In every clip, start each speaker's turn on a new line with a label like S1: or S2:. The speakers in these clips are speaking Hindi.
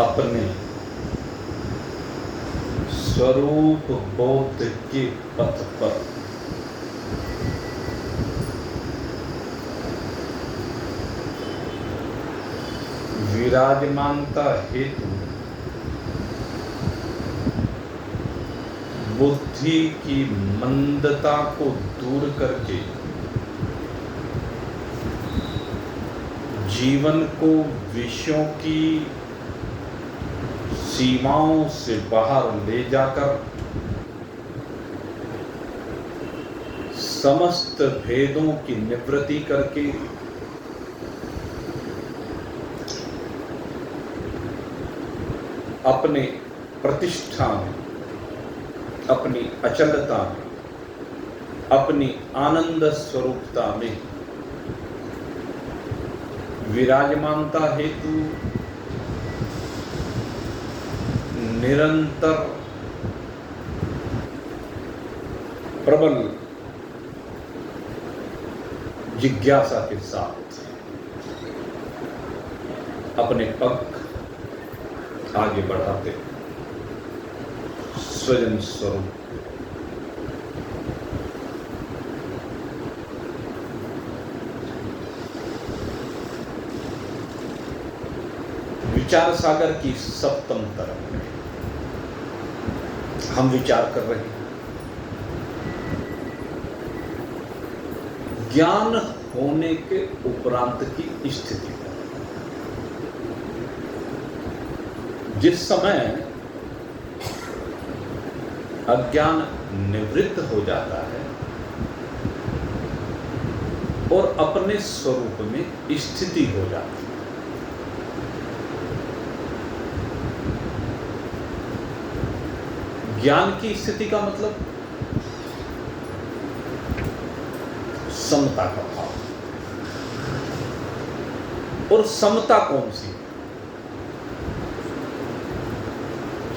S1: अपने स्वरूप बोध के पथ पर विराजमानता हेतु बुद्धि की मंदता को दूर करके जीवन को विषयों की सीमाओं से बाहर ले जाकर समस्त भेदों की निवृत्ति करके अपने प्रतिष्ठा में, अपनी अचलता में, अपनी आनंद स्वरूपता में विराजमानता हेतु निरंतर प्रबल जिज्ञासा के साथ अपने पग आगे बढ़ाते स्वयं स्वरूप विचार सागर की सप्तम तरफ में हम विचार कर रहे हैं ज्ञान होने के उपरांत की स्थिति। जिस समय अज्ञान निवृत्त हो जाता है और अपने स्वरूप में स्थिति हो जाती है, ज्ञान की स्थिति का मतलब समता का भाव। और समता कौन सी?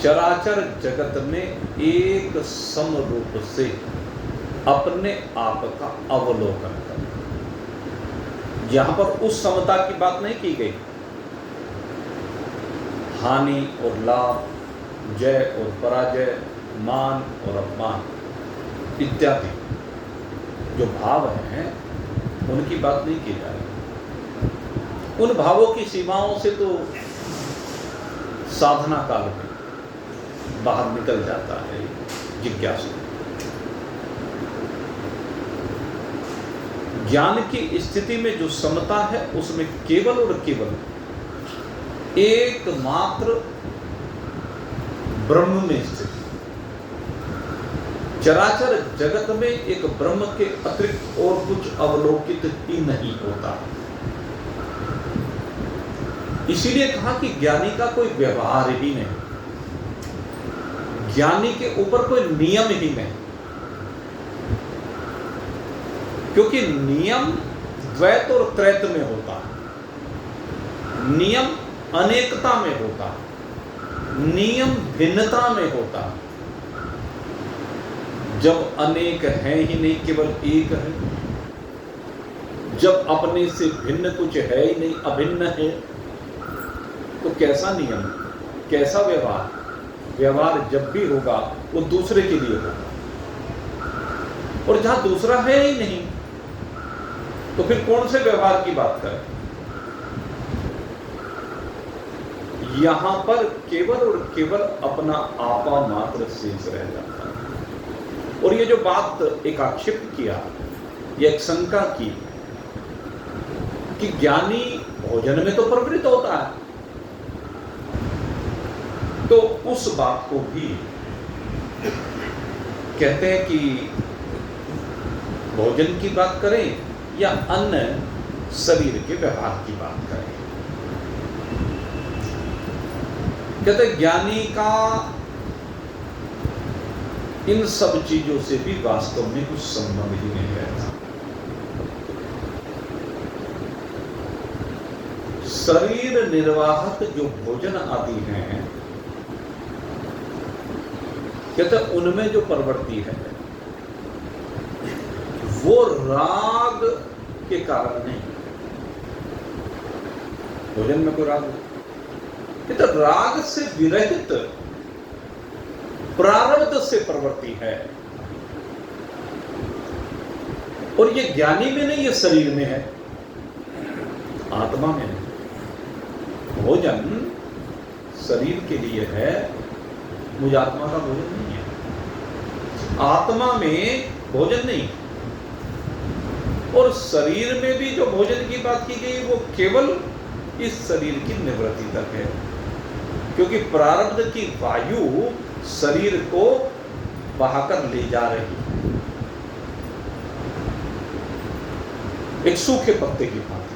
S1: चराचर जगत में एक सम रूप से अपने आप का अवलोकन करना। यहां पर उस समता की बात नहीं की गई, हानि और लाभ, जय और पराजय, मान और अपमान इत्यादि जो भाव हैं उनकी बात नहीं की जा रही। उन भावों की सीमाओं से तो साधना काल में बाहर निकल जाता है जिज्ञासु। ज्ञान की स्थिति में जो समता है उसमें केवल और केवल एकमात्र ब्रह्म में स्थित, चराचर जगत में एक ब्रह्म के अतिरिक्त और कुछ अवलोकित ही नहीं होता। इसीलिए कहा कि ज्ञानी का कोई व्यवहार ही नहीं, ज्ञानी के ऊपर कोई नियम ही नहीं, क्योंकि नियम द्वैत और त्रैत में होता है, नियम अनेकता में होता है, नियम भिन्नता में होता है। जब अनेक है ही नहीं, केवल एक है, जब अपने से भिन्न कुछ है ही नहीं, अभिन्न है, तो कैसा नियम, कैसा व्यवहार? व्यवहार जब भी होगा वो दूसरे के लिए होगा, और जहां दूसरा है ही नहीं तो फिर कौन से व्यवहार की बात करें? यहां पर केवल और केवल अपना आपा मात्र शेष रह जाता है। और ये जो बात एक आक्षेप किया, ये एक शंका की कि ज्ञानी भोजन में तो प्रवृत्त होता है, तो उस बात को भी कहते हैं कि भोजन की बात करें या अन्य शरीर के व्यवहार की बात करें। कहते ज्ञानी का इन सब चीजों से भी वास्तव में कुछ संबंध ही नहीं रहता। शरीर निर्वाहक जो भोजन आदि हैं, कहते उनमें जो प्रवृत्ति है वो राग के कारण नहीं। भोजन में कोई राग ये तो राग से विरहित प्रारब्ध से प्रवृत्ति है। और ये ज्ञानी में नहीं, ये शरीर में है, आत्मा में नहीं। भोजन शरीर के लिए है, मुझ आत्मा का भोजन नहीं है। आत्मा में भोजन नहीं। और शरीर में भी जो भोजन की बात की गई वो केवल इस शरीर की निवृत्ति तक है, क्योंकि प्रारब्ध की वायु शरीर को बहाकर ले जा रही है, एक सूखे पत्ते की भांति।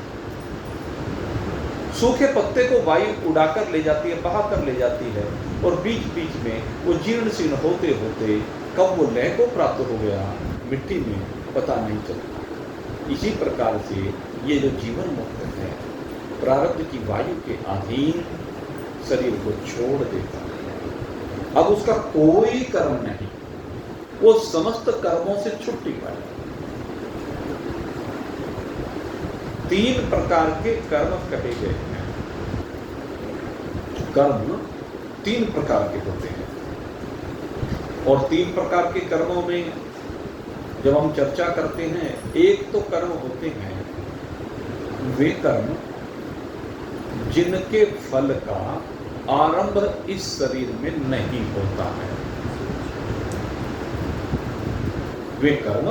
S1: सूखे पत्ते को वायु उड़ाकर ले जाती है, बहाकर ले जाती है, और बीच बीच में वो जीर्ण शीर्ण होते होते कब वो लय को प्राप्त हो गया मिट्टी में, पता नहीं चलता। इसी प्रकार से ये जो जीवन मुक्त है, प्रारब्ध की वायु के अधीन शरीर को छोड़ देता है। अब उसका कोई कर्म नहीं, वो समस्त कर्मों से छुट्टी पाए। 3 प्रकार के कर्म कहे गए हैं। कर्म 3 प्रकार के होते हैं, और 3 प्रकार के कर्मों में जब हम चर्चा करते हैं, एक तो कर्म होते हैं वे कर्म जिनके फल का आरंभ इस शरीर में नहीं होता है। वे कर्म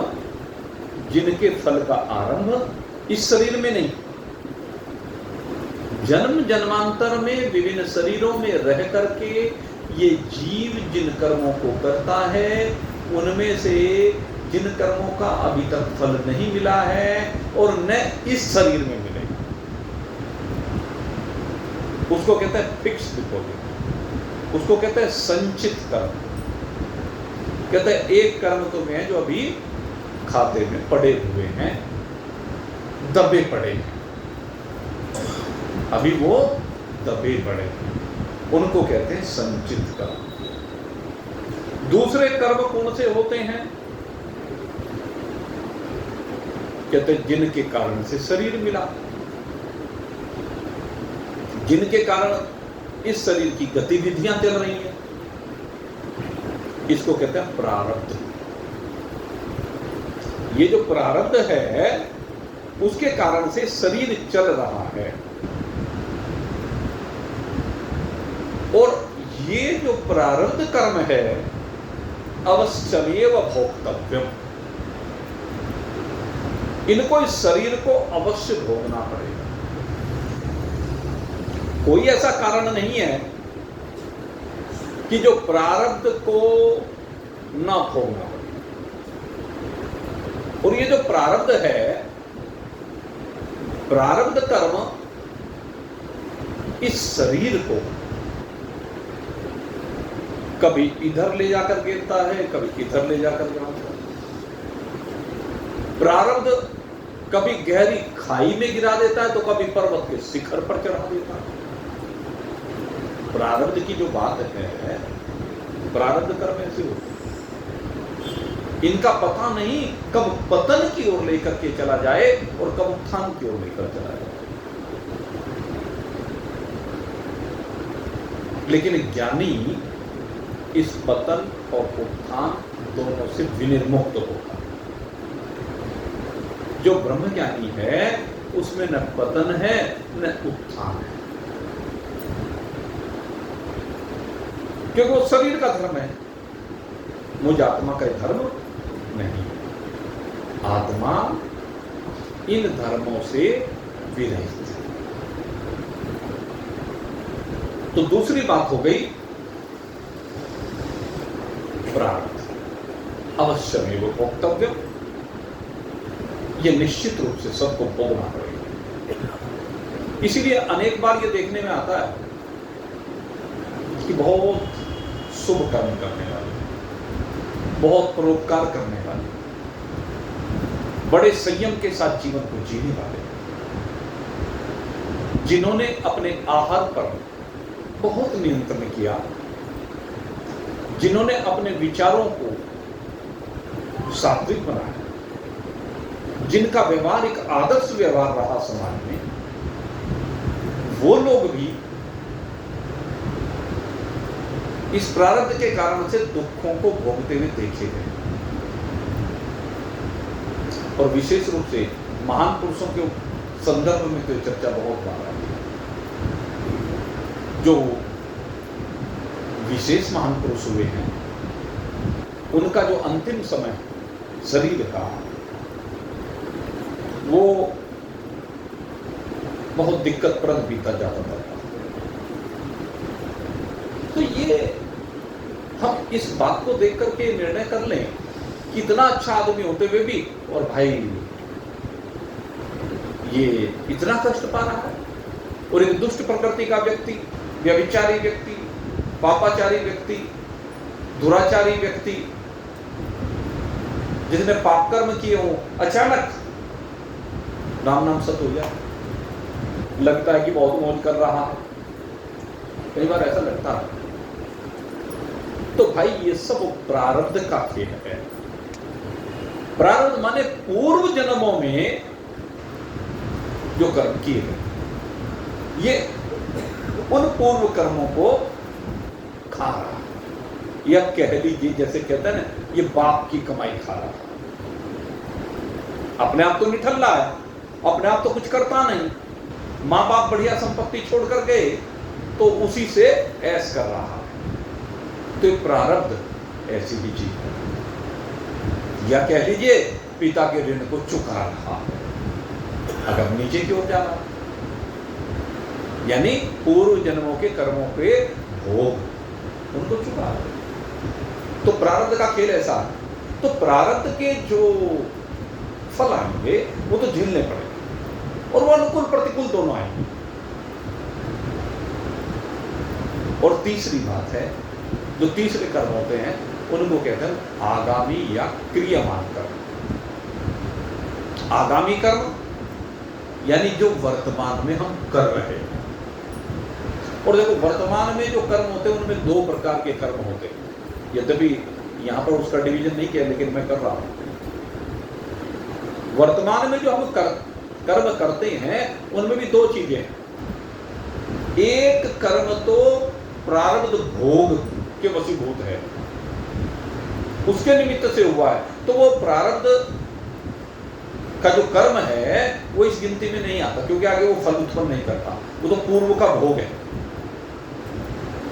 S1: जिनके फल का आरंभ इस शरीर में नहीं, जन्म जन्मांतर में विभिन्न शरीरों में रह करके ये जीव जिन कर्मों को करता है, उनमें से जिन कर्मों का अभी तक फल नहीं मिला है और न इस शरीर में मिलेगा, उसको कहते हैं फिक्स डिपॉजिट, उसको कहते हैं संचित कर्म। कहते हैं एक कर्म तो में जो अभी खाते में पड़े हुए हैं, दबे पड़े हैं, अभी वो दबे पड़े हैं, उनको कहते हैं संचित कर्म। दूसरे कर्म कौन से होते हैं? कहते हैं जिनके कारण से शरीर मिला, जिनके कारण इस शरीर की गतिविधियां चल रही हैं, इसको कहते हैं प्रारब्ध। ये जो प्रारब्ध है उसके कारण से शरीर चल रहा है, और ये जो प्रारब्ध कर्म है अवश्यमेव भोक्तव्यम, इनको इस शरीर को अवश्य भोगना पड़ेगा। कोई ऐसा कारण नहीं है कि जो प्रारब्ध को ना भोगना पड़े। और ये जो प्रारब्ध है, प्रारब्ध कर्म इस शरीर को कभी इधर ले जाकर गिरता है, कभी इधर ले जाकर गिराता है। प्रारब्ध कभी गहरी खाई में गिरा देता है, तो कभी पर्वत के शिखर पर चढ़ा देता है। प्रारब्ध की जो बात है, प्रारब्ध कर्म ऐसे होते हैं, इनका पता नहीं कब पतन की ओर लेकर के चला जाए और कब उत्थान की ओर लेकर चला जाए। लेकिन ज्ञानी इस पतन और उत्थान दोनों से विनिर्मुक्त होगा। जो ब्रह्मज्ञानी है उसमें न पतन है न उत्थान है, क्योंकि वो शरीर का धर्म है, मुझ आत्मा का धर्म नहीं। आत्मा इन धर्मों से विरहित है। तो दूसरी बात हो गई प्रारब्ध अवश्यमेव भोक्तव्यम, यह निश्चित रूप से सबको भोगना पड़ेगा। इसीलिए अनेक बार यह देखने में आता है कि बहुत शुभ कर्म करने वाले, बहुत परोपकार करने वाले, बड़े संयम के साथ जीवन को जीने वाले, जिन्होंने अपने आहार पर बहुत नियंत्रण किया, जिन्होंने अपने विचारों को सात्विक बनाया, जिनका व्यवहार एक आदर्श व्यवहार रहा समाज में, वो लोग भी इस प्रारब्ध के कारण से दुखों को भोगते हुए देखे गए। और विशेष रूप से महान पुरुषों के संदर्भ में तो चर्चा बहुत बार आई है। जो विशेष महान पुरुष हुए हैं, उनका जो अंतिम समय शरीर का, वो बहुत दिक्कतप्रद बीता जाता था। तो ये हम इस बात को देख करके निर्णय कर लें कि इतना अच्छा आदमी होते हुए भी, और भाई ये इतना कष्ट पा रहा है, और एक दुष्ट प्रकृति का व्यक्ति, व्यभिचारी व्यक्ति, पापाचारी व्यक्ति, दुराचारी व्यक्ति, जिसने पाप कर्म किए हो, अचानक राम नाम सत हो जाए, लगता है कि बहुत मौज कर रहा है। कई बार ऐसा लगता है। तो भाई ये सब प्रारब्ध का खेल है। प्रारब्ध माने पूर्व जन्मों में जो कर्म किए गए, ये उन पूर्व कर्मों को खा रहा, या कह लीजिए जैसे कहते हैं ना, ये बाप की कमाई खा रहा। अपने आप तो निठल्ला है, अपने आप तो कुछ करता नहीं, माँ बाप बढ़िया संपत्ति छोड़ कर गए तो उसी से ऐश कर रहा है। तो प्रारब्ध ऐसी ही चीज है, या कह लीजिए पिता के ऋण को चुका रहा है, अगर नीचे की ओर जाना, यानी पूर्व जन्मों के कर्मों के भोग उनको चुका रहा। तो प्रारब्ध का खेल ऐसा है। तो प्रारब्ध के जो फल आएंगे वो तो झेलने पड़ेंगे, और वो अनुकूल प्रतिकूल दोनों आएंगे। और तीसरी बात है, जो तीसरे कर्म होते हैं उनको कहते हैं आगामी या क्रियमान कर्म। आगामी कर्म यानी जो वर्तमान में हम कर रहे हैं। और देखो, वर्तमान में जो कर्म होते हैं उनमें दो प्रकार के कर्म होते हैं। यद्यपि यहां पर उसका डिवीजन नहीं किया, लेकिन मैं कर रहा हूं। वर्तमान में जो हम कर्म करते हैं उनमें भी दो चीजें हैं। एक कर्म तो प्रारब्ध भोग के वशीभूत है, उसके निमित्त से हुआ है, तो वो प्रारब्ध का जो कर्म है वो इस गिनती में नहीं आता, क्योंकि आगे वो फल उत्पन्न नहीं करता। वो तो पूर्व का भोग है।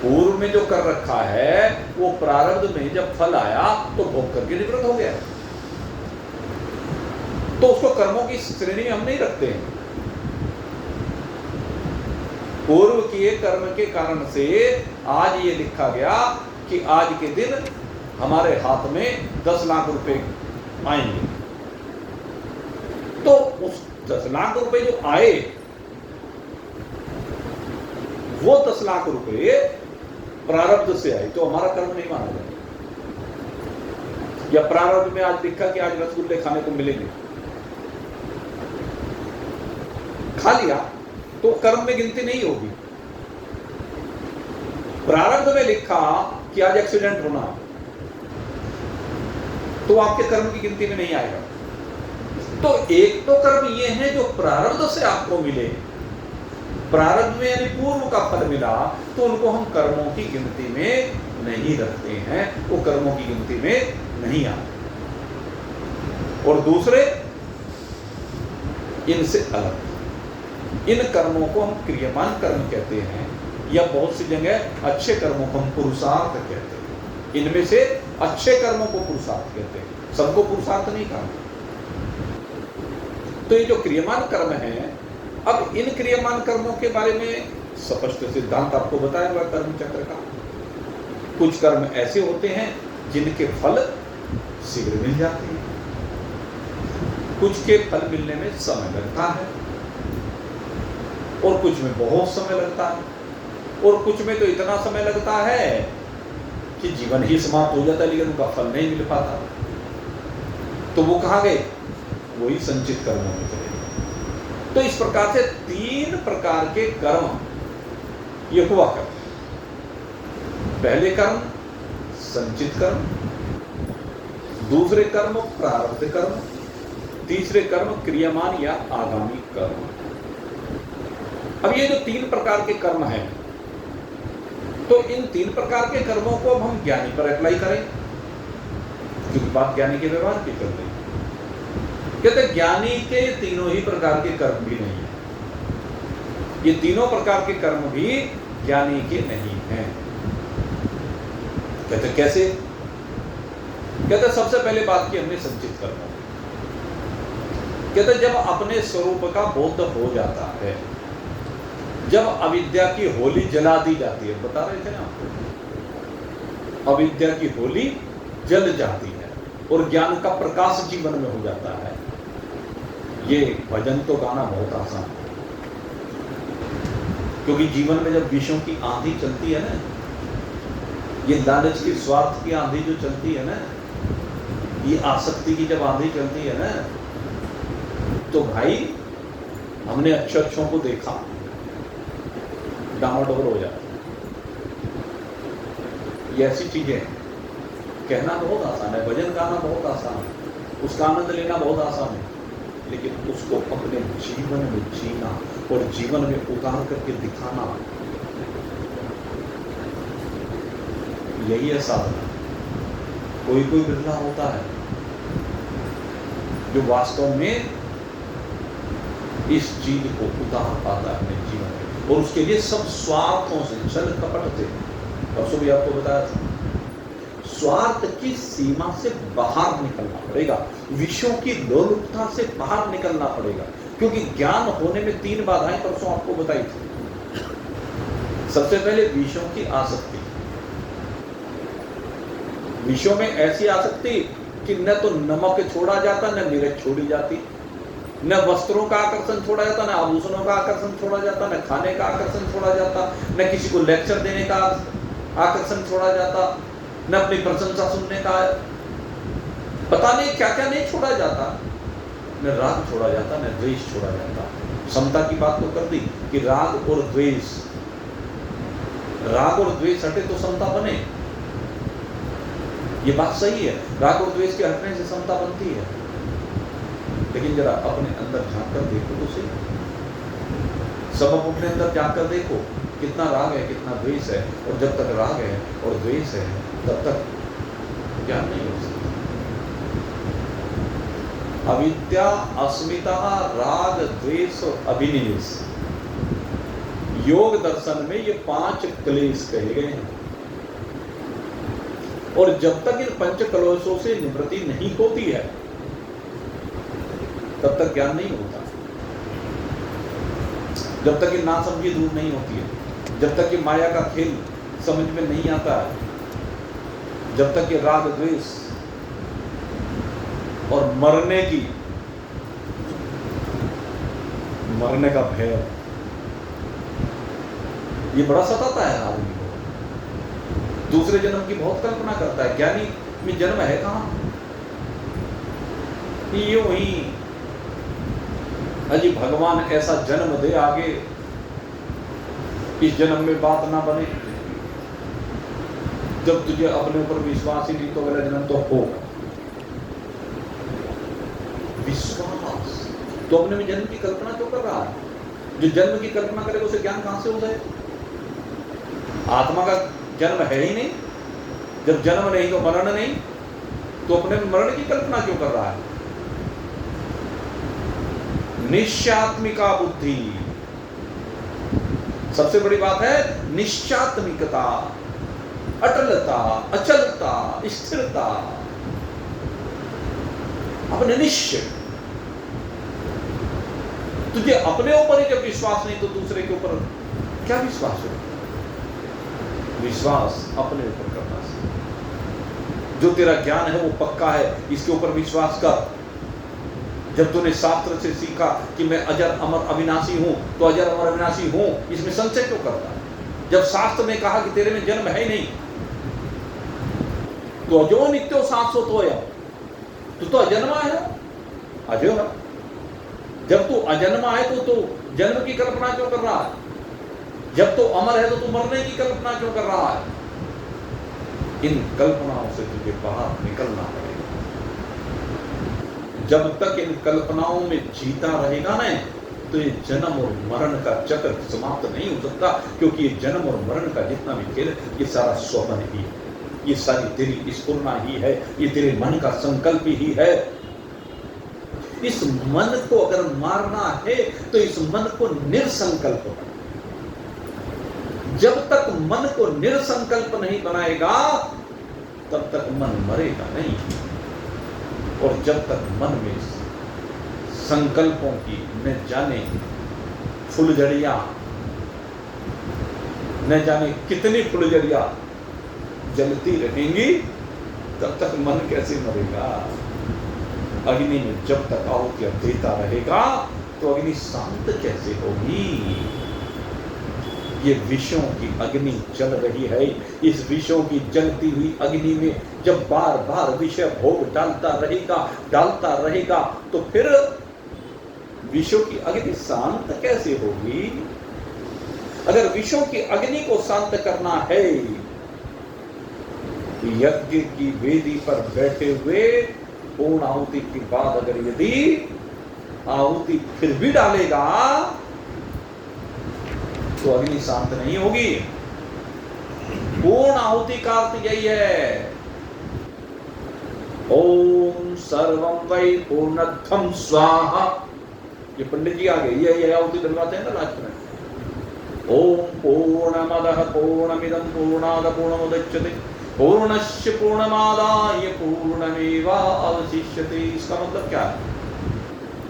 S1: पूर्व में जो कर रखा है वो प्रारब्ध में जब फल आया तो भोग करके निवृत्त हो गया, तो उसको कर्मों की श्रेणी में हम नहीं रखते हैं। पूर्व किए कर्म के कारण से आज ये लिखा गया कि आज के दिन हमारे हाथ में 10 लाख रुपए आएंगे, तो उस 10 लाख रुपए जो आए वो 10 लाख रुपए प्रारब्ध से आए, तो हमारा कर्म नहीं माना जाएगा। या प्रारब्ध में आज लिखा कि आज रसगुल्ले खाने को मिलेंगे, खा लिया तो कर्म में गिनती नहीं होगी। प्रारब्ध में लिखा कि आज एक्सीडेंट होना, तो आपके कर्म की गिनती में नहीं आएगा। तो एक तो कर्म ये है जो प्रारब्ध से आपको मिले, प्रारब्ध में यानी पूर्व का फल मिला, तो उनको हम कर्मों की गिनती में नहीं रखते हैं, वो कर्मों की गिनती में नहीं आते। और दूसरे इनसे अलग, इन कर्मों को हम क्रियमान कर्म कहते हैं, या बहुत सी जगह अच्छे कर्मों को हम पुरुषार्थ कहते हैं। इनमें से अच्छे कर्मों को पुरुषार्थ कहते हैं, सबको पुरुषार्थ नहीं कहा। तो ये जो क्रियमान कर्म है, अब इन क्रियमान कर्मों के बारे में स्पष्ट सिद्धांत आपको बताया हुआ कर्म चक्र का। कुछ कर्म ऐसे होते हैं जिनके फल शीघ्र मिल जाते हैं, कुछ के फल मिलने में समय लगता है, और कुछ में बहुत समय लगता है, और कुछ में तो इतना समय लगता है कि जीवन ही समाप्त हो जाता है, लेकिन उनका फल नहीं मिल पाता। तो वो कहाँ गए? वही संचित कर्मों में चले। तो इस प्रकार से 3 प्रकार के कर्म ये हुआ कर्म। पहले कर्म संचित कर्म, दूसरे कर्म प्रारब्ध कर्म, तीसरे कर्म क्रियमान या आगामी कर्म। अब ये जो 3 प्रकार के कर्म हैं, तो इन 3 प्रकार के कर्मों को अब हम ज्ञानी पर अप्लाई करें, क्योंकि बात ज्ञानी के व्यवहार की चल रही। कहते ज्ञानी के तीनों ही प्रकार के कर्म भी नहीं है, ये तीनों प्रकार के कर्म भी ज्ञानी के नहीं हैं। कहते कैसे? कहते सबसे पहले बात की हमने संचित कर्मों। कहते जब अपने स्वरूप का बोध हो जाता है, जब अविद्या की होली जला दी जाती है, बता रहे थे ना आपको, अविद्या की होली जल जाती है और ज्ञान का प्रकाश जीवन में हो जाता है। ये भजन तो गाना बहुत आसान है, क्योंकि जीवन में जब विषयों की आंधी चलती है ना, ये लालच की, स्वार्थ की आंधी जो चलती है ना, ये आसक्ति की जब आंधी चलती है ना, तो भाई हमने अच्छों को देखा, डामाडोल हो जाता। ये ऐसी चीजें कहना बहुत आसान है, भजन गाना बहुत आसान है, उसका आनंद लेना बहुत आसान है, लेकिन उसको अपने जीवन में जीना और जीवन में उतार करके दिखाना, यही है साधना। कोई कोई बिरला होता है जो वास्तव में इस चीज को उतार पाता है अपने जीवन में, और उसके लिए सब स्वार्थों से, छल कपट से, परसों भी आपको बताया था, स्वार्थ की सीमा से बाहर निकलना पड़ेगा, विषयों की लोलुपता से बाहर निकलना पड़ेगा, क्योंकि ज्ञान होने में 3 बाधाएं परसों आपको बताई थी। सबसे पहले विषयों की आसक्ति, विषयों में ऐसी आसक्ति कि न तो नमक छोड़ा जाता, न मिर्च छोड़ी जाती, न वस्त्रों का आकर्षण छोड़ा जाता, न आभूषणों का आकर्षण छोड़ा जाता, न खाने का आकर्षण छोड़ा जाता, न किसी को लेक्चर देने का आकर्षण छोड़ा जाता, न अपनी प्रशंसा सुनने का, पता नहीं क्या क्या नहीं छोड़ा जाता, न राग छोड़ा जाता, न द्वेष छोड़ा जाता। समता की बात तो कर दी कि राग और द्वेष, राग और द्वेष हटे तो समता बने, ये बात सही है, राग और द्वेष के हटने से समता बनती है, लेकिन जरा अपने अंदर झांक कर देखो तो सही, सब अपने अंदर झांक कर देखो कितना राग है, कितना द्वेष है, और जब तक राग है और द्वेष है तब तक ज्ञान नहीं हो सकता। अविद्या, अस्मिता, राग, द्वेष और अभिनिवेश, योग दर्शन में ये 5 क्लेश कहे गए हैं, और जब तक इन 5 क्लेशों से निवृत्ति नहीं होती है तब तक ज्ञान नहीं होता। जब तक ये नासमझी दूर नहीं होती है, जब तक ये माया का खेल समझ में नहीं आता है, जब तक ये राग द्वेष और मरने का भय, ये बड़ा सताता है आदमी को। दूसरे जन्म की बहुत कल्पना करता है, ज्ञानी में जन्म है कहां? यूं ही अजी भगवान ऐसा जन्म दे आगे, इस जन्म में बात ना बने, जब तुझे अपने ऊपर विश्वास ही नहीं तो अगला जन्म तो होगा। विश्वास तो अपने में जन्म की कल्पना क्यों कर रहा है? जो जन्म की कल्पना करेगा उसे ज्ञान कहां से हो जाए? आत्मा का जन्म है ही नहीं, जब जन्म नहीं तो मरण नहीं, तो अपने में मरण की कल्पना क्यों कर रहा है? निश्चात्मिका बुद्धि, सबसे बड़ी बात है निश्चात्मिकता, अटलता, अचलता, स्थिरता, अपने निश्चय। तुझे अपने ऊपर ही जब विश्वास नहीं तो दूसरे के ऊपर क्या विश्वास हो? विश्वास अपने ऊपर करना चाहिए। जो तेरा ज्ञान है वो पक्का है, इसके ऊपर विश्वास कर। जब तूने शास्त्र से सीखा कि मैं अजर अमर अविनाशी हूं, तो अजर अमर अविनाशी हूं, इसमें संशय क्यों करता है? जब शास्त्र ने कहा कि तेरे में जन्म है ही नहीं, तो अजो नित्यो शाश्वत हो, तो अजन्मा है, अजो है। जब तू अजन्मा है तो तू जन्म की कल्पना क्यों कर रहा है? जब तो अमर है तो तू मरने की कल्पना क्यों कर रहा है? इन कल्पनाओं से तुझे बाहर निकलना पड़ेगा। जब तक इन कल्पनाओं में जीता रहेगा ना, तो ये जन्म और मरण का चक्र समाप्त नहीं हो सकता, क्योंकि ये जन्म और मरण का जितना भी खेल है ये सारा स्वप्न ही है, ये सारी तेरी स्फुरना ही है, ये तेरे मन का संकल्प ही है। इस मन को अगर मारना है तो इस मन को निर्संकल्प बना। जब तक मन को निर्संकल्प नहीं बनाएगा तब तक मन मरेगा नहीं, और जब तक मन में संकल्पों की न जाने फुलझड़ियां, न जाने कितनी फुलझड़ियां जलती रहेंगी, तब तक मन कैसे मरेगा। अग्नि में जब तक आहुति देता रहेगा तो अग्नि शांत कैसे होगी। ये विषयों की अग्नि जल रही है, इस विषयों की जलती हुई अग्नि में जब बार बार विषय भोग डालता रहेगा तो फिर विषयों की अग्नि शांत कैसे होगी। अगर विषयों की अग्नि को शांत करना है, यज्ञ की वेदी पर बैठे हुए पूर्ण आहुति के बाद अगर यदि आहुति फिर भी डालेगा तो अग्नि शांत नहीं होगी। पूर्ण आहुति का अर्थ यही है, ओम सर्वं वै पूर्णत्वं स्वाहा। ये पंडित जी आ गए, ये आहुति डलवाते हैं ना लास्ट में। ओम पूर्णमदः पूर्णमिदं पूर्णात् पूर्णमुदच्यते पूर्णस्य पूर्णमादाय पूर्णमेवावशिष्यते। इसका मतलब क्या है?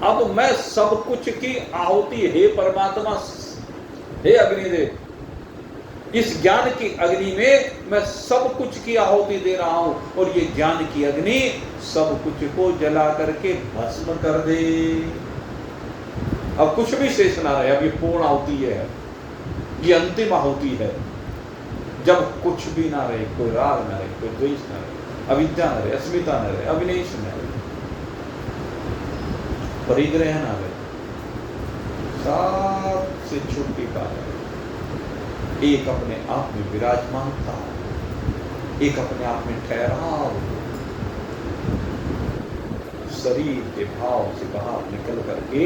S1: अब मैं सब कुछ की आहुति, हे परमात्मा, हे अग्निदेव, इस ज्ञान की अग्नि में मैं सब कुछ की आहुति दे रहा हूं, और ये ज्ञान की अग्नि सब कुछ को जला करके भस्म कर दे। अब कुछ भी शेष ना रहे। अब ये पूर्ण आहुति है, ये अंतिम आहुति है। जब कुछ भी ना रहे, कोई राग ना रहे, कोई द्वेष ना रहे, अविद्या ना रहे, अस्मिता ना रहे, अविनेश ना रहे, परिग्रह ना रहे, सबसे छुट्टी का है। एक अपने आप में विराजमानता, एक अपने आप में ठहराव, शरीर के भाव से बाहर निकल करके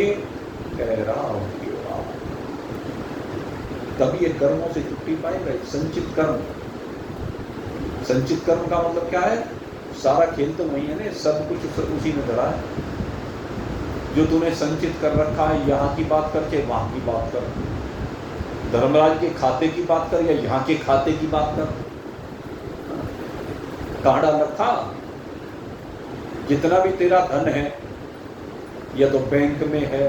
S1: ठहराव की ओर आओ। तभी ये कर्मों से छुट्टी पाएगा। संचित कर्म, संचित कर्म का मतलब क्या है? सारा खेल तो वही है ना, सब कुछ उसी में धरा है। जो तूने संचित कर रखा है, यहाँ की बात कर के वहां की बात कर, धर्मराज के खाते की बात कर या यहाँ के खाते की बात कर, कहाँ डाल रखा? जितना भी तेरा धन है या तो बैंक में है,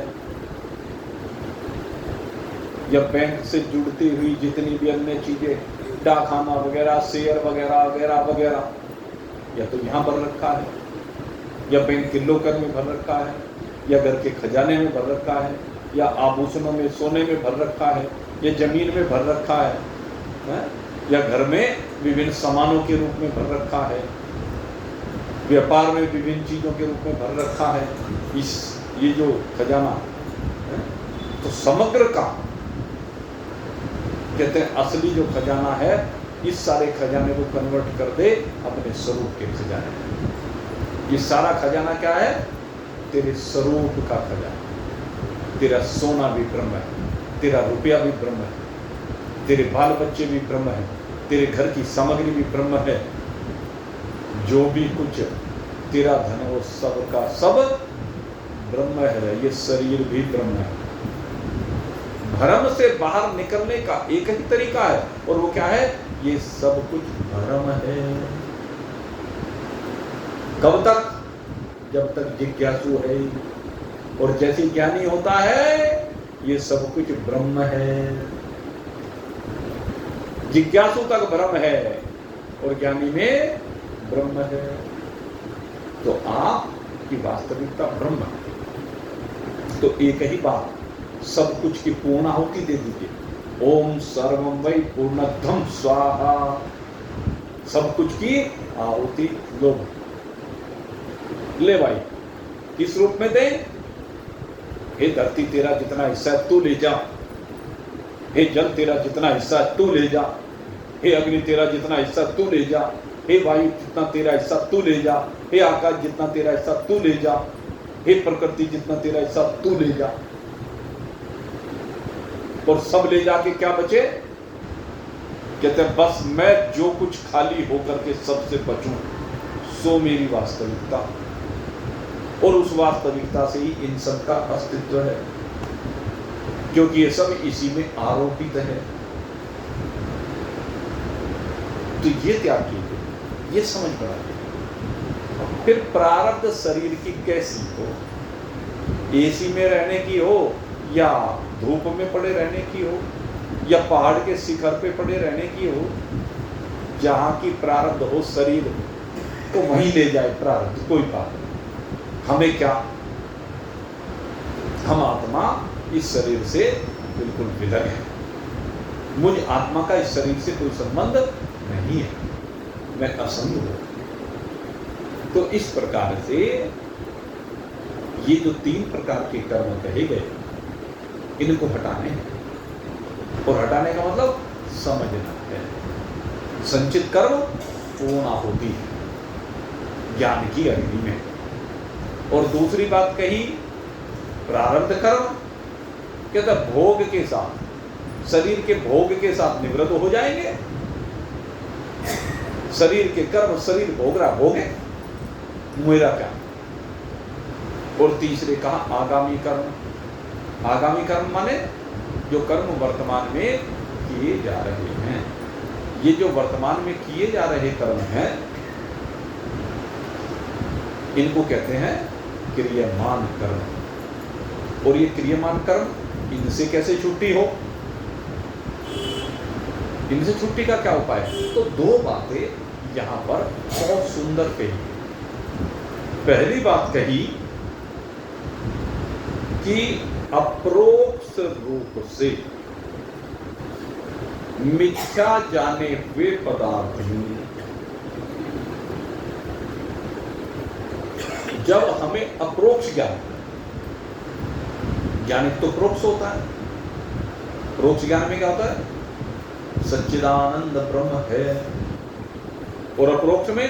S1: या बैंक से जुड़ती हुई जितनी भी अन्य चीजें, डाकखाना वगैरह, शेयर वगैरह वगैरह वगैरह, या तो यहाँ भर रखा है, या बैंक के लॉकर में भर रखा है, या घर के खजाने में भर रखा है, या आभूषणों में, सोने में भर रखा है, या जमीन में भर रखा है, या घर में विभिन्न सामानों के रूप में भर रखा है, व्यापार में विभिन्न चीजों के रूप में भर रखा है। ये जो खजाना है, तो समग्र का कहते हैं असली जो खजाना है, इस सारे खजाने को कन्वर्ट कर दे अपने स्वरूप के खजाने में। ये सारा खजाना क्या है? तेरे स्वरूप का खजाना। तेरा सोना भी ब्रह्म है, तेरा रुपया भी ब्रह्म है, तेरे बाल बच्चे भी ब्रह्म है, तेरे घर की सामग्री भी ब्रह्म है, जो भी कुछ तेरा धन वो सब का सब ब्रह्म है। ये शरीर भी ब्रह्म है। भ्रम से बाहर निकलने का एक ही तरीका है, और वो क्या है? ये सब कुछ भ्रम है। कब तक? जब तक जिज्ञासु है। और जैसे ज्ञानी होता है, ये सब कुछ ब्रह्म है। जिज्ञासु तक भ्रम है और ज्ञानी में ब्रह्म है। तो आपकी वास्तविकता ब्रह्म है। तो एक ही बात, सब कुछ की पूर्ण आहुति दे दीजिए। ओम सर्वं वै पूर्णत्वं स्वाहा। सब कुछ की आहुति लो, ले भाई। किस रूप में दे? हे धरती, तेरा जितना हिस्सा है तू ले जा। हे जल, तेरा जितना हिस्सा है तू ले जा। हे अग्नि, तेरा जितना हिस्सा तू ले जा। हे वायु, जितना तेरा हिस्सा तू ले जा। हे आकाश, जितना तेरा हिस्सा तू ले जा। हे प्रकृति, जितना तेरा हिस्सा तू ले जा। और सब ले जाके क्या बचे? कहते हैं बस मैं जो कुछ खाली होकर के सबसे बचूं, सो मेरी वास्तविकता, और उस वास्तविकता से ही इन सब का अस्तित्व है, क्योंकि ये सब इसी में आरोपित है। तो ये त्याग कीजिए, ये समझ पड़ा। फिर प्रारब्ध शरीर की कैसी हो, एसी में रहने की हो, या धूप में पड़े रहने की हो, या पहाड़ के शिखर पे पड़े रहने की हो, जहां की प्रारब्ध हो शरीर तो वहीं ले जाए प्रारब्ध, कोई बात नहीं। हमें क्या, हम आत्मा इस शरीर से बिल्कुल विलग है, मुझ आत्मा का इस शरीर से कोई संबंध नहीं है, मैं असंग हूं। तो इस प्रकार से ये जो 3 प्रकार के कर्म कहे गए, इनको हटाने हैं, और हटाने का मतलब समझना है। संचित कर्म पूर्णा होती है ज्ञान की अग्नि में। और दूसरी बात कही, प्रारब्ध कर्म कहता भोग के साथ, शरीर के भोग के साथ निवृत्त हो जाएंगे। शरीर के कर्म शरीर भोग रहा, भोगे मेरा क्या। और तीसरे कहा आगामी कर्म। आगामी कर्म माने जो कर्म वर्तमान में किए जा रहे हैं। ये जो वर्तमान में किए जा रहे कर्म हैं, इनको कहते हैं क्रियमान कर्म। और ये क्रियमान कर्म, इनसे कैसे छुट्टी हो, इनसे छुट्टी का क्या उपाय? तो 2 बातें यहां पर बहुत सुंदर कही। पहली बात कही कि अप्रोक्ष रूप से मिथ्या जाने हुए पदार्थ ही, जब हमें अप्रोक्ष ज्ञान तो प्रोक्ष होता है। प्रोक्ष ज्ञान में क्या होता है? सच्चिदानंद ब्रह्म है, और अप्रोक्ष में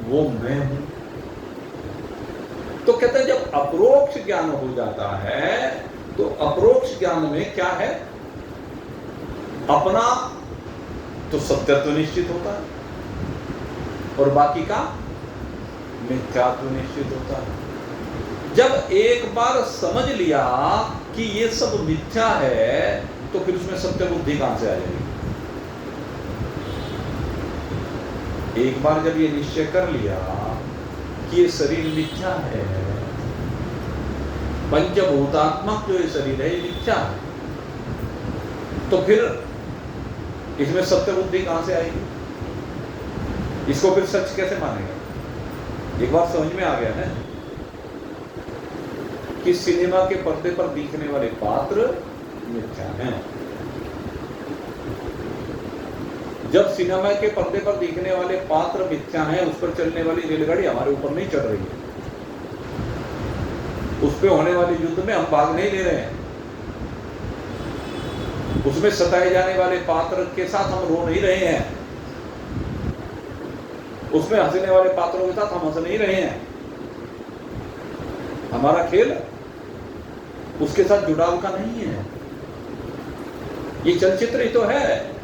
S1: वो मैं हूं। तो कहते हैं जब अप्रोक्ष ज्ञान हो जाता है, तो अप्रोक्ष ज्ञान में क्या है? अपना तो सत्यत्व निश्चित होता है, और बाकी का मिथ्यात्व निश्चित होता है। जब एक बार समझ लिया कि ये सब मिथ्या है, तो फिर उसमें सत्य बुद्धि कहां से आ जाएगी? एक बार जब ये निश्चय कर लिया कि ये शरीर मिथ्या है, पंचभूतात्मक जो ये शरीर है ये मिथ्या है, तो फिर इसमें सत्य बुद्धि कहां से आएगी? इसको फिर सच कैसे मानेगा? एक बार समझ में आ गया ना कि सिनेमा के पर्दे पर दिखने वाले पात्र मिथ्या हैं। जब सिनेमा के पर्दे पर दिखने वाले पात्र मिथ्या हैं, उस पर चलने वाली रेलगाड़ी हमारे ऊपर नहीं चढ़ रही है, उस पे होने वाले युद्ध में हम भाग नहीं ले रहे हैं, उसमें सताए जाने वाले पात्र के साथ हम रो नहीं रहे हैं, उसमें हंसने वाले पात्रों के साथ हम हंस नहीं रहे हैं। हमारा खेल उसके साथ जुड़ाव का नहीं है। ये चलचित्र ही तो है,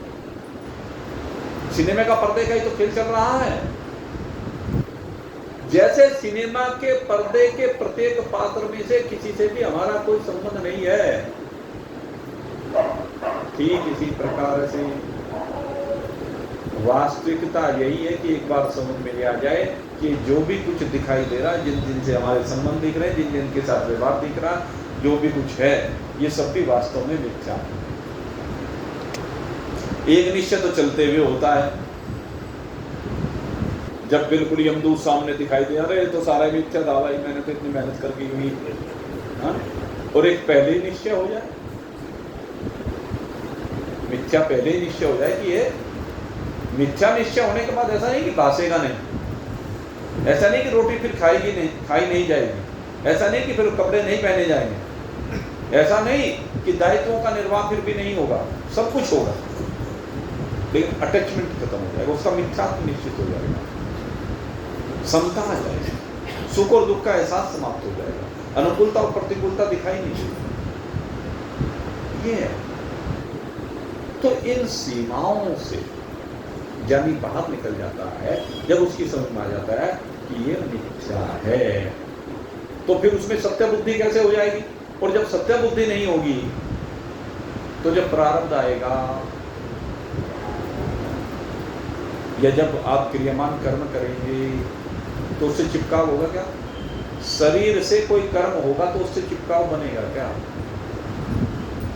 S1: सिनेमा का पर्दे का ही तो खेल चल रहा है। जैसे सिनेमा के पर्दे के प्रत्येक पात्र में से किसी से भी हमारा कोई संबंध नहीं है, ठीक इसी प्रकार से वास्तविकता यही है कि एक बार समझ में आ जाए कि जो भी कुछ दिखाई दे रहा है, जिन जिन से हमारे संबंध दिख रहे हैं, जिन जिन के साथ व्यवहार दिख रहा है, जो भी कुछ है, ये सब भी वास्तव में मिथ्या है। एक निश्चय तो चलते हुए होता है, जब बिल्कुल यमदूत सामने दिखाई दे, अरे तो सारा मिथ्या था भाई, मैंने तो इतनी मेहनत करके हुई, हाँ? और एक पहले ही निश्चय हो जाए, मिथ्या पहले ही निश्चय हो जाए कि ये मिथ्या। निश्चय होने के बाद ऐसा नहीं कि भासेगा नहीं, ऐसा नहीं कि रोटी फिर खाई नहीं जाएगी, ऐसा नहीं कि फिर कपड़े नहीं पहने जाएंगे, ऐसा नहीं कि दायित्वों का निर्वाह फिर भी नहीं होगा, सब कुछ होगा, लेकिन अटैचमेंट खत्म हो जाएगा, उसका मिथ्यात्व निश्चित हो जाएगा, समता आ जाएगी, सुख और दुख का एहसास समाप्त हो जाएगा, अनुकूलता और प्रतिकूलता दिखाई नहीं देगी। ये है तो इन सीमाओं से ज्ञानी बाहर निकल जाता है जब उसकी समझ में आ जाता है कि ये मिथ्या है। तो फिर उसमें सत्य बुद्धि कैसे हो जाएगी? और जब सत्य बुद्धि नहीं होगी तो जब प्रारब्ध आएगा या जब आप क्रियामान कर्म करेंगे तो उससे चिपकाव होगा क्या? शरीर से कोई कर्म होगा तो उससे चिपकाव बनेगा क्या?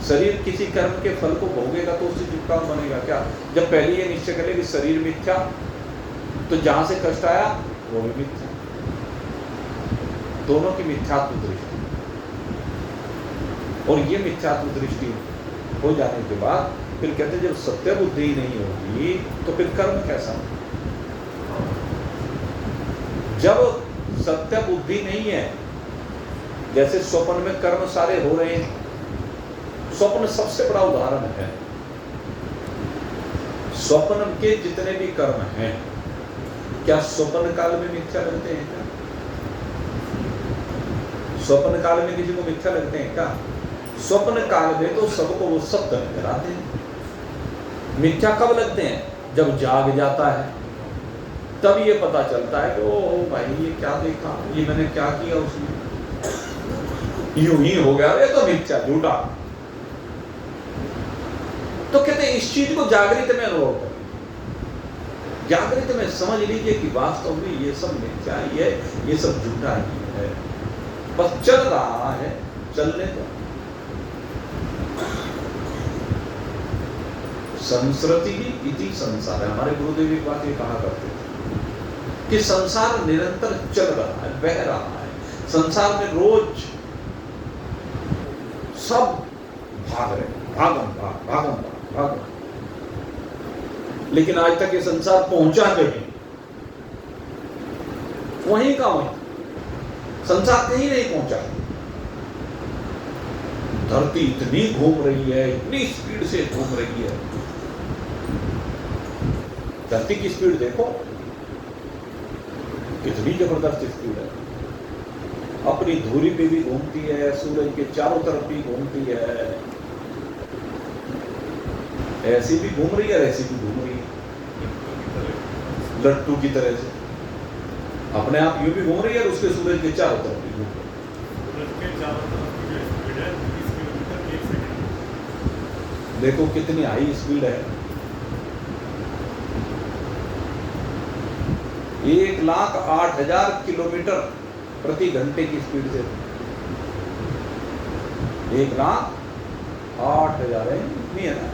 S1: शरीर किसी कर्म के फल को भोगेगा तो उससे चिपकाव बनेगा क्या? जब पहले ये निश्चय करे कि शरीर मिथ्या, तो जहां से कष्ट आया वो भी मिथ्या। दोनों की मिथ्यात्व दृष्टि, और ये मिथ्यात्व दृष्टि हो जाने के बाद फिर कहते जब सत्य बुद्धि नहीं होगी तो फिर कर्म कैसा? जब सत्य बुद्धि नहीं है, जैसे स्वप्न में कर्म सारे हो रहे हैं, स्वप्न सबसे बड़ा उदाहरण है। स्वप्न के जितने भी कर्म हैं, क्या स्वप्न काल में मिथ्या लगते हैं क्या? स्वप्न काल में किसी को मिथ्या लगते हैं क्या? स्वप्न काल में तो सबको वो सत्य नजर आते हैं। मिथ्या कब लगते हैं? जब जाग जाता है, तब ये पता चलता है कि ओ भाई ये क्या देखा, ये मैंने क्या किया, उसमें यूं ही हो गया, ये तो मिथ्या झूठा। तो कहते हैं इस चीज को जागृत में अनुभव करें, जागृत में समझ लीजिए कि वास्तव में ये सब मिथ्या ही है, ये सब झूठा ही है, बस चल रहा है, चलने दो। संस्कृति ही इति संसार है। हमारे गुरुदेव एक बात ये कहा करते थे कि संसार निरंतर चल रहा है, बह रहा है। संसार में रोज सब भाग रहे, भागम भाग, भागम भाग, भागम। लेकिन आज तक ये संसार पहुंचा कहीं, वहीं का वहीं, संसार कहीं नहीं पहुंचा। धरती इतनी घूम रही है, इतनी स्पीड से घूम रही है। धरती की स्पीड देखो, कितनी जबरदस्त स्पीड है। अपनी धुरी पे भी घूमती है, सूरज के चारों तरफ भी घूमती है, ऐसी भी घूम रही है, ऐसी भी घूम रही है, लट्टू की तरह से अपने आप यूं भी घूम रही है और उसके सूरज के चारों तरफ भी घूम रही है। देखो कितनी हाई स्पीड है, 1,08,000 किलोमीटर प्रति घंटे की स्पीड से। 1,08,000 है, नहीं है ना?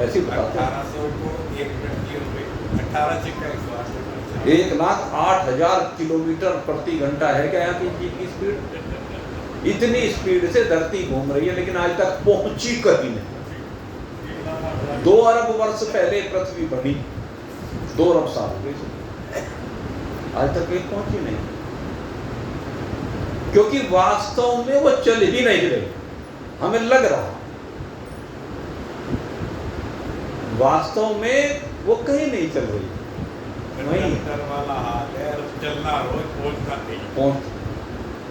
S1: ऐसी
S2: 1800 को 1 मिनट की 18 चिक्का 108।
S1: 1,08,000 किलोमीटर प्रति घंटा है क्या यहाँ की स्पीड? इतनी स्पीड से धरती घूम रही है, लेकिन आज तक पहुंची कहीं नहीं। 2 अरब वर्ष पहले पृथ्वी बनी, 2 अरब साल हो गए, आज तक कहीं पहुंची नहीं, क्योंकि वास्तव में वो चल ही नहीं रही। हमें लग रहा, वास्तव में वो कहीं नहीं चल रही, वहीं
S2: वाला हाल है, चलना रोज पहुंचता नहीं,
S1: पहुंच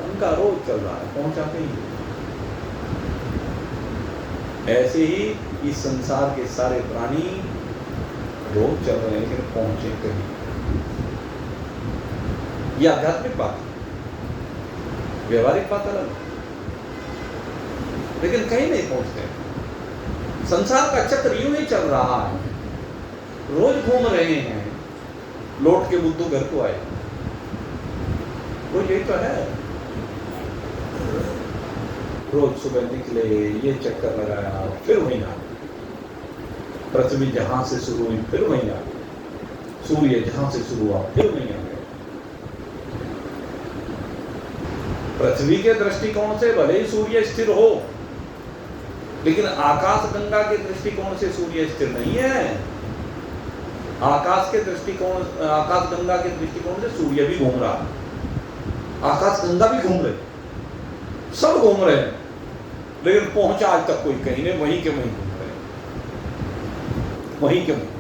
S1: उनका रोज चल रहा है, पहुंचाते ही। ऐसे ही इस संसार के सारे प्राणी रोज चल रहे हैं, लेकिन पहुंचे कहीं। यह आध्यात्मिक बात है, व्यवहारिक बात अलग, लेकिन कहीं नहीं पहुंचते। संसार का चक्र यूं ही चल रहा है, रोज घूम रहे हैं, लौट के बुद्धू घर को आए, वो यही तो है। रोज सुबह निकले, ये चक्कर लगाया, फिर वहीं आ गए। पृथ्वी जहां से शुरू हुई फिर वहीं आ गए, सूर्य जहां से शुरू हुआ फिर वहीं आ गए। पृथ्वी के दृष्टिकोण से भले ही सूर्य स्थिर हो, लेकिन आकाश गंगा के दृष्टिकोण से सूर्य स्थिर नहीं है। आकाश गंगा के दृष्टिकोण से सूर्य भी घूम रहा, आकाश गंगा भी घूम रहे, सब घूम रहे हैं, लेकिन पहुंचा आज तक कोई कहीं नहीं, वहीं के वहीं घूम रहे, वहीं के वहीं।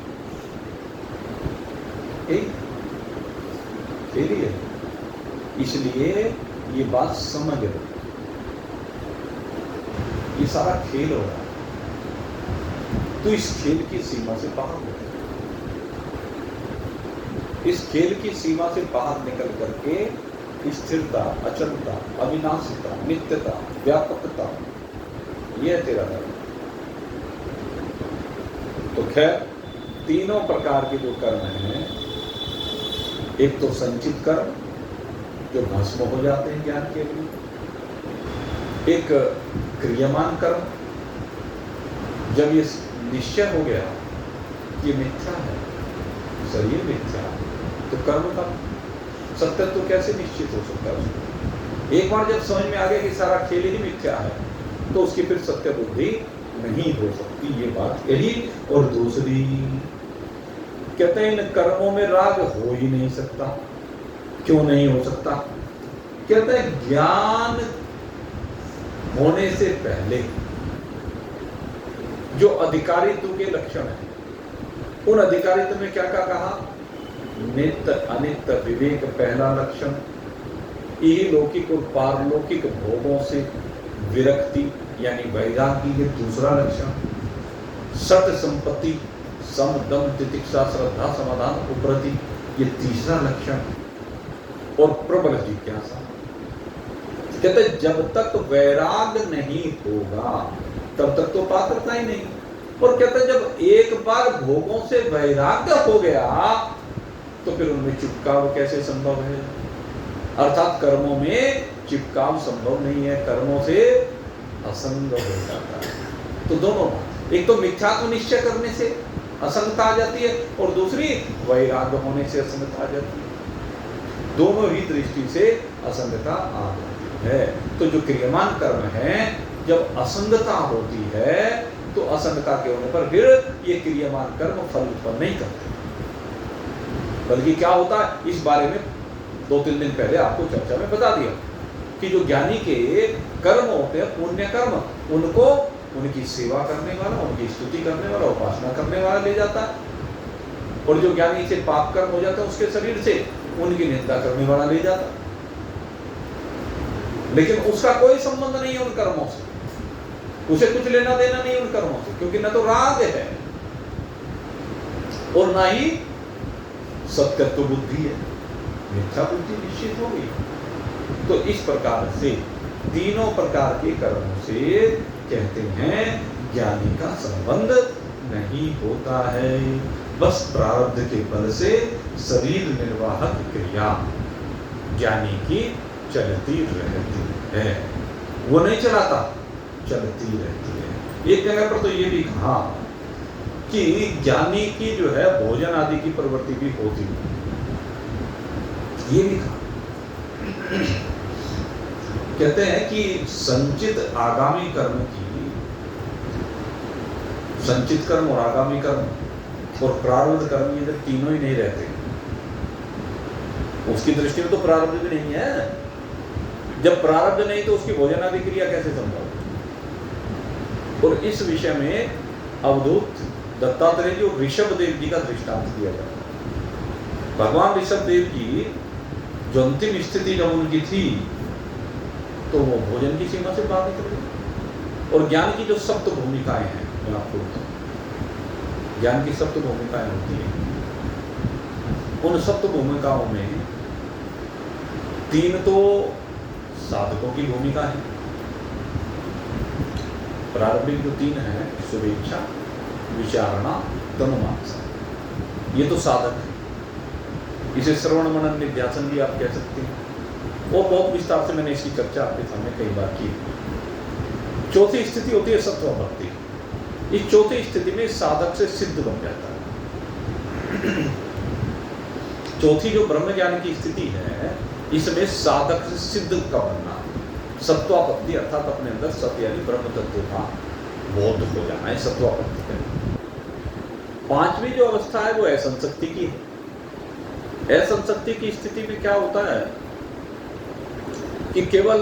S1: इसलिए ये बात समझ लो, ये सारा खेल हो रहा है। तो इस खेल की सीमा से बाहर हो गया। इस खेल की सीमा से बाहर निकल करके स्थिरता, अचलता, अविनाशिता, नित्यता, व्यापकता, ये है तेरा धर्म। तो खैर, तीनों प्रकार के जो कर्म हैं, एक तो संचित कर्म जो भस्म हो जाते हैं ज्ञान के लिए, एक क्रियमान कर्म जब ये निश्चय हो गया कि मिथ्या है, शरीर मिथ्या है, तो कर्म का सत्य तो कैसे निश्चित हो सकता है उसको? एक बार जब समझ में आ गया कि सारा खेल ही मिथ्या है, तो उसकी फिर सत्य बुद्धि नहीं हो सकती, ये बात यही। और दूसरी कहते हैं इन कर्मों में राग हो ही नहीं सकता। क्यों नहीं हो सकता? कहते हैं ज्ञान होने से पहले जो अधिकारित्व के लक्षण है, उन अधिकारित्व में क्या क्या कहा? नित्य अनित्य विवेक पहला लक्षण, इहलौकिक और पारलौकिक भोगों से विरक्ति यानी वैराग्य ये दूसरा लक्षण, सत संपत्ति, सम दम तितिक्षा श्रद्धा समाधान उपरति ये तीसरा लक्षण, और प्रबल जिज्ञासा। कहते जब तक वैराग्य नहीं होगा तब तक तो पात्रता ही नहीं। और कहते जब एक बार भोगों से वैराग्य हो गया तो फिर उनमें चिपकाव कैसे संभव है? अर्थात कर्मों में चिपकाव संभव नहीं है, कर्मों से असंग हो जाता है। तो दोनों, एक तो मिथ्यात्व निश्चय करने से असंगता आ जाती है, और दूसरी वैराग्य होने से असंगता आ जाती है। दोनों ही दृष्टि से असंगता आ जाती है। तो जो क्रियमान कर्म है, जब असंगता होती है तो असंगता के होने पर फिर ये क्रियमान कर्म फल उत्पन्न नहीं करते। बल्कि क्या होता है, इस बारे में 2-3 दिन पहले आपको चर्चा में बता दिया कि जो ज्ञानी के कर्म होते हैं, पुण्य कर्म, उनको उनकी सेवा करने वाला, उनकी स्तुति करने वाला, उपासना करने वाला ले जाता है। और जो ज्ञानी से पाप कर्म हो जाता है उसके शरीर से, उनकी निंदा करने वाला ले जाता है। लेकिन उसका कोई संबंध नहीं है उन कर्मों से, उसे कुछ लेना देना नहीं उन कर्मों से, क्योंकि न तो राग है और ना ही सत्यत्व बुद्धि है, मिथ्या बुद्धि निश्चित हो गई। तो इस प्रकार से तीनों प्रकार के कर्मों से कहते हैं ज्ञानी का संबंध नहीं होता है। बस प्रारब्ध के बल से शरीर निर्वाहक क्रिया ज्ञानी की चलती रहती है, वो नहीं चलाता, चलती रहती है। एक जगह पर तो ये भी कहा कि ज्ञानी की जो है भोजन आदि की प्रवृत्ति भी होती है, ये भी कहा। कहते हैं कि संचित आगामी कर्म की, संचित कर्म और आगामी कर्म और प्रारब्ध कर्म ये जब तीनों ही नहीं रहते, उसकी दृष्टि में तो प्रारब्ध भी नहीं है। जब प्रारब्ध नहीं तो उसकी भोजन आदि क्रिया कैसे संभव? और इस विषय में अवधूत दत्तात्रेय जी और ऋषभ देव जी का दृष्टांत दिया जाता है। भगवान ऋषभ देव जी जो अंतिम स्थिति जब उनकी थी तो वो भोजन की सीमा से बाहर निकल गए। और ज्ञान की जो सप्त भूमिकाएं हैं, मैं आपको बताऊं, ज्ञान की सप्त भूमिकाएं होती हैं। उन सप्त भूमिकाओं में 3 तो साधकों की भूमिका है। प्रारंभिक जो 3 है, शुभेच्छा, विचारणा, तनुमानसा, ये तो साधक है। इसे श्रवण मनन निध्यासन भी आप कह सकते हैं। वो बहुत विस्तार से मैंने इसकी चर्चा आपके सामने कई बार की। चौथी स्थिति होती है सत्व भक्ति। इस चौथी स्थिति में साधक से सिद्ध बन जाता है। चौथी जो ब्रह्म ज्ञान की स्थिति है, इसमें साधक से सिद्ध का बनना, सत्वापत्ति अर्थात अपने अंदर सत्य यानी ब्रह्म तत्व का बोध हो जाना है, सत्वापत्ति है। 5वीं जो अवस्था है वो असंशक्ति की है। असंशक्ति की स्थिति में क्या होता है कि केवल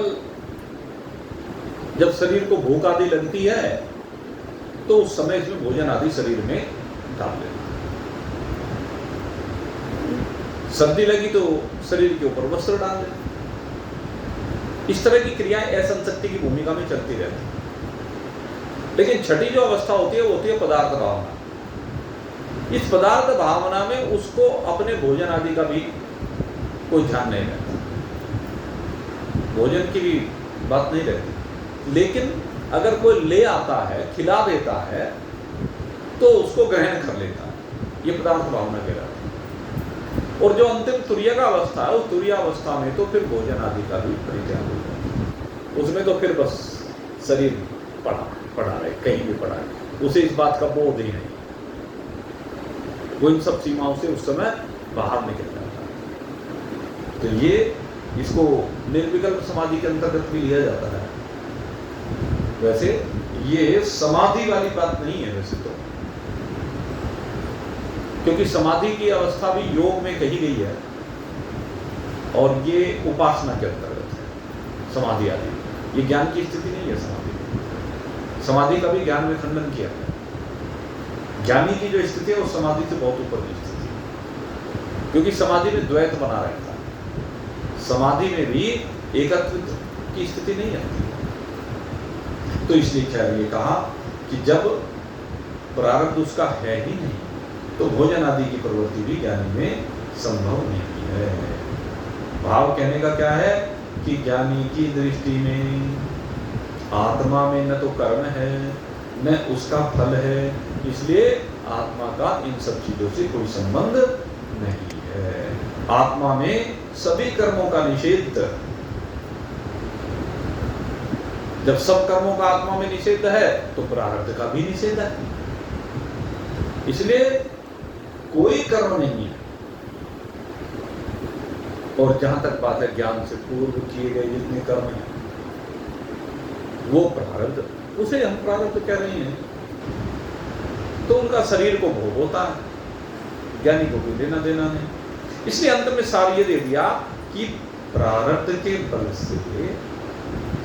S1: जब शरीर को भूख आदि लगती है तो उस समय इसमें भोजन आदि शरीर में डाल लेना। सर्दी लगी तो शरीर के ऊपर वस्त्र डाल देना। इस तरह की क्रियाएं असंशक्ति की भूमिका में चलती रहती। लेकिन छठी जो अवस्था होती है वो होती है पदार्थ भावना। इस पदार्थ भावना में उसको अपने भोजन आदि का भी कोई ध्यान नहीं रहता, भोजन की भी बात नहीं रहती। लेकिन अगर कोई ले आता है, खिला देता है, तो उसको ग्रहण कर लेता है, ये पदार्थ भावना कहलाता है। और जो अंतिम तुरीय का अवस्था है, उस तुरीय अवस्था में तो फिर भोजन आदि का भी परित्याग हो जाता है। उसमें तो फिर बस शरीर पड़ा रहे, कहीं भी पड़ा रहे, उसे इस बात का बोध ही नहीं, वो इन सब सीमाओं से उस समय बाहर निकल जाता है। तो ये इसको निर्विकल्प समाधि के अंतर्गत भी लिया जाता है। वैसे ये समाधि वाली बात नहीं है वैसे तो, क्योंकि समाधि की अवस्था भी योग में कही गई है और ये उपासना के अंतर्गत है समाधि आदि, ये ज्ञान की स्थिति नहीं है। समाधि का भी ज्ञान में खंडन किया है। ज्ञानी की जो स्थिति है वो समाधि से बहुत ऊपर की स्थिति है, क्योंकि समाधि में द्वैत बना रहता है, समाधि में भी एकत्व की स्थिति नहीं आती। तो इसलिए क्या ये कहा कि जब प्रारब्ध उसका है ही नहीं, तो भोजन आदि की प्रवृत्ति भी ज्ञानी में संभव नहीं है। भाव कहने का क्या है कि ज्ञानी की दृष्टि में आत्मा में न तो कर्म है न उसका फल है, इसलिए आत्मा का इन सब चीजों से कोई संबंध नहीं है। आत्मा में सभी कर्मों का निषेध, जब सब कर्मों का आत्मा में निषेध है तो प्रारब्ध का भी निषेध है, इसलिए कोई कर्म नहीं है। और जहां तक बात है ज्ञान से पूर्व किए गए जितने कर्म हैं वो प्रारब्ध, उसे हम प्रारब्ध कह रहे हैं, तो उनका शरीर को भोग होता है, ज्ञानी को कोई लेना देना नहीं। इसलिए अंत में सार ये दे दिया कि प्रारब्ध के बल से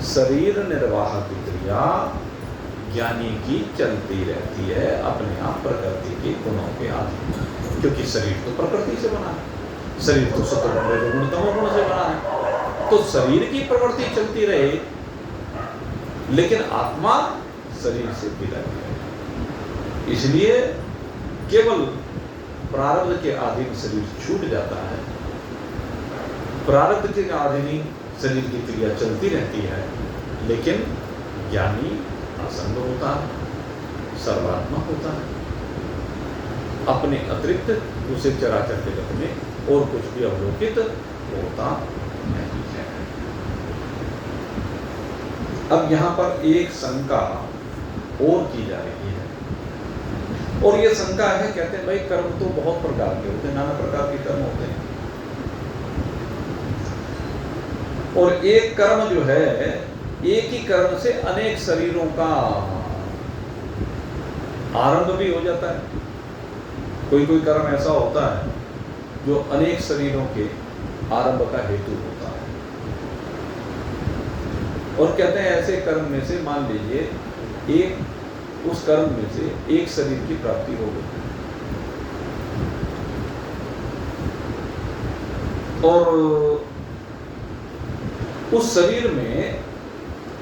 S1: शरीर निर्वाह की क्रिया ज्ञानी की चलती रहती है अपने आप प्रकृति के गुणों के आधीन, क्योंकि शरीर तो प्रकृति से बना है, शरीर तो सत्व गुण तमो गुण से बना है। तो शरीर की प्रवृत्ति चलती रहे, लेकिन आत्मा शरीर से विलग है। इसलिए केवल प्रारब्ध के अधीन शरीर छूट जाता है, प्रारब्ध के अधीन शरीर की क्रिया चलती रहती है, लेकिन ज्ञानी असंग होता है, सर्वात्मक होता है, अपने अतिरिक्त उसे चराचर जगत में और कुछ भी अवलोकित होता नहीं है। अब यहाँ पर एक शंका और की जा रही है, और ये शंका है, कहते हैं भाई कर्म तो बहुत प्रकार के होते हैं, नाना प्रकार के कर्म होते हैं, और एक कर्म जो है, एक ही कर्म से अनेक शरीरों का आरंभ भी हो जाता है। कोई कोई कर्म ऐसा होता है जो अनेक शरीरों के आरंभ का हेतु होता है, और कहते हैं ऐसे कर्म में से मान लीजिए एक उस कर्म में से एक शरीर की प्राप्ति हो गई और उस शरीर में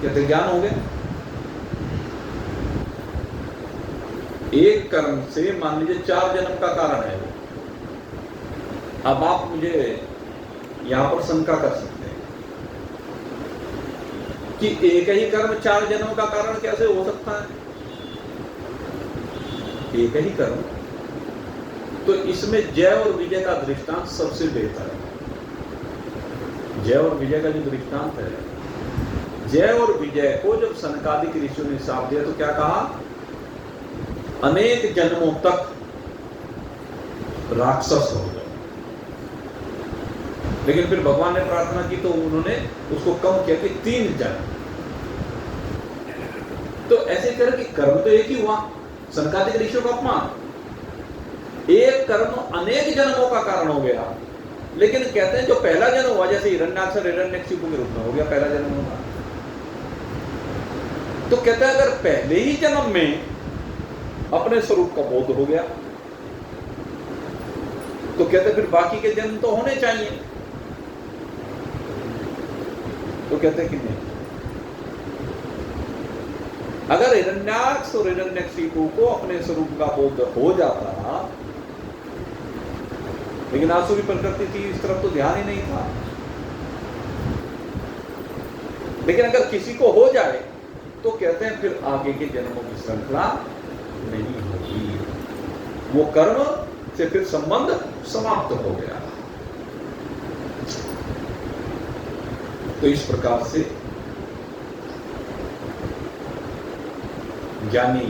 S1: कहते ज्ञान हो गया। एक कर्म से मान लीजिए 4 जन्म का कारण है वो। अब आप मुझे यहां पर शंका कर सकते हैं कि एक ही कर्म 4 जन्म का कारण कैसे हो सकता है? एक ही कर्म, तो इसमें जय और विजय का दृष्टांत सबसे बेहतर है। जय और विजय का जो दृष्टांत है, जय और विजय को जब सनकादिक ऋषियों ने साफ दिया तो क्या कहा? अनेक जन्मों तक राक्षस हो गए, लेकिन फिर भगवान ने प्रार्थना की तो उन्होंने उसको कम किया कि 3 जन्म। तो ऐसे कर कि कर्म तो एक ही हुआ, सनकादिक ऋषियों का अपमान। एक कर्म अनेक जन्मों का कारण हो गया, लेकिन कहते हैं जो पहला जन्म हुआ, जैसे हिरण्याक्ष हिरण्यकशिपु के रूप में हो गया पहला जन्म होगा, तो कहते हैं अगर पहले ही जन्म में अपने स्वरूप का बोध हो गया तो कहते फिर बाकी के जन्म तो होने चाहिए। तो कहते कि नहीं, अगर हिरण्याक्ष और हिरण्यकशिपु को अपने स्वरूप का बोध हो जाता, लेकिन आसुरी प्रकृति थी, इस तरफ तो ध्यान ही नहीं था। लेकिन अगर किसी को हो जाए तो कहते हैं फिर आगे के जन्मों की श्रृंखला नहीं होगी, वो कर्म से फिर संबंध समाप्त हो गया। तो इस प्रकार से ज्ञानी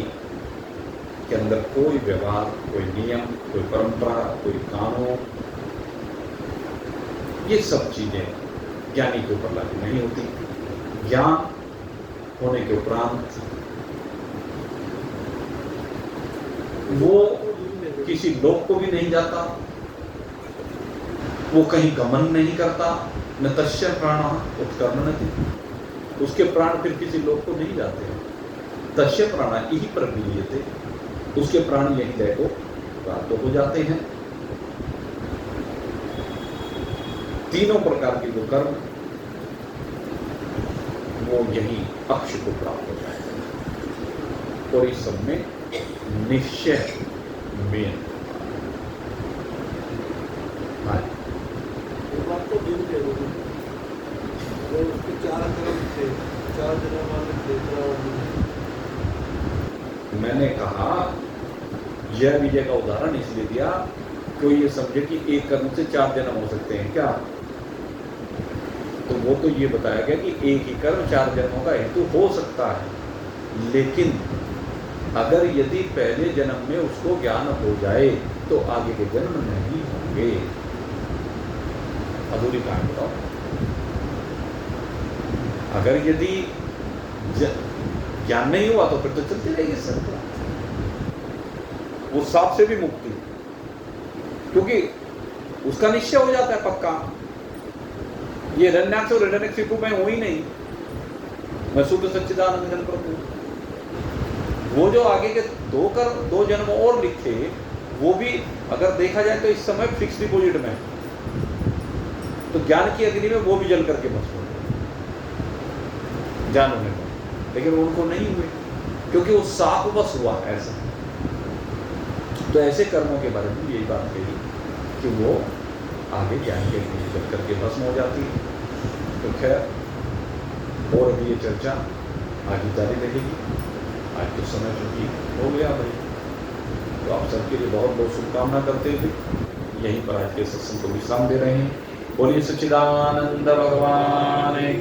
S1: के अंदर कोई व्यवहार, कोई नियम, कोई परंपरा, कोई कानून, ये सब चीजें ज्ञानी के ऊपर लागू नहीं होती। ज्ञान होने के उपरांत वो किसी लोक को भी नहीं जाता, वो कहीं गमन नहीं करता, न तस्य प्राण उत्कर्मणति, उसके प्राण फिर किसी लोक को नहीं जाते हैं। तस्य प्राण यही पर विलीयते, उसके प्राण यही लय को प्राप्त हो जाते हैं। तीनों प्रकार के जो कर्म वो यही अक्ष को प्राप्त हो जाते हैं। और इस सब में निश्चय मेन
S3: बात तो दिन के उसके चार जन्म थे, चार जन्म वाले थे।
S1: मैंने कहा जय विजय का उदाहरण इसलिए दिया कोई ये समझे कि एक कर्म से 4 जन्म हो सकते हैं क्या, तो वो तो ये बताया गया कि एक ही कर्म 4 जन्मों का हेतु हो सकता है। लेकिन अगर यदि पहले जन्म में उसको ज्ञान हो जाए तो आगे के जन्म नहीं होंगे। अधूरी कहानी बताओ। अगर यदि ज्ञान नहीं हुआ तो फिर तो चलती रहेगी श्रृंखला, वो सांप से भी मुक्ति, क्योंकि उसका निश्चय हो जाता है पक्का। ये हिरण्याक्ष और हिरण्यकशिपु में हुई नहीं, मैं शुद्ध सच्चिदानंद घन प्रभु। वो जो आगे के 2 जन्म और लिखे, वो भी अगर देखा जाए तो इस समय फिक्स डिपॉजिट में, तो ज्ञान की अग्नि में वो भी जल करके भस्म हो गए ज्ञान होने पर, लेकिन उनको नहीं हुए क्योंकि वो साप बस हुआ ऐसा। तो ऐसे कर्मों के बारे में यही बात कही कि वो आगे ज्ञान के अग्नि जल करके भस्म हो जाती है। तो खैर और भी ये चर्चा आगे जारी रहेगी। आज तो समय चूंकि हो गया भाई, तो आप सबके लिए बहुत बहुत शुभकामना करते हुए यहीं पर आज के सत्संग को विश्राम दे रहे हैं। बोलिए सच्चिदानंद भगवान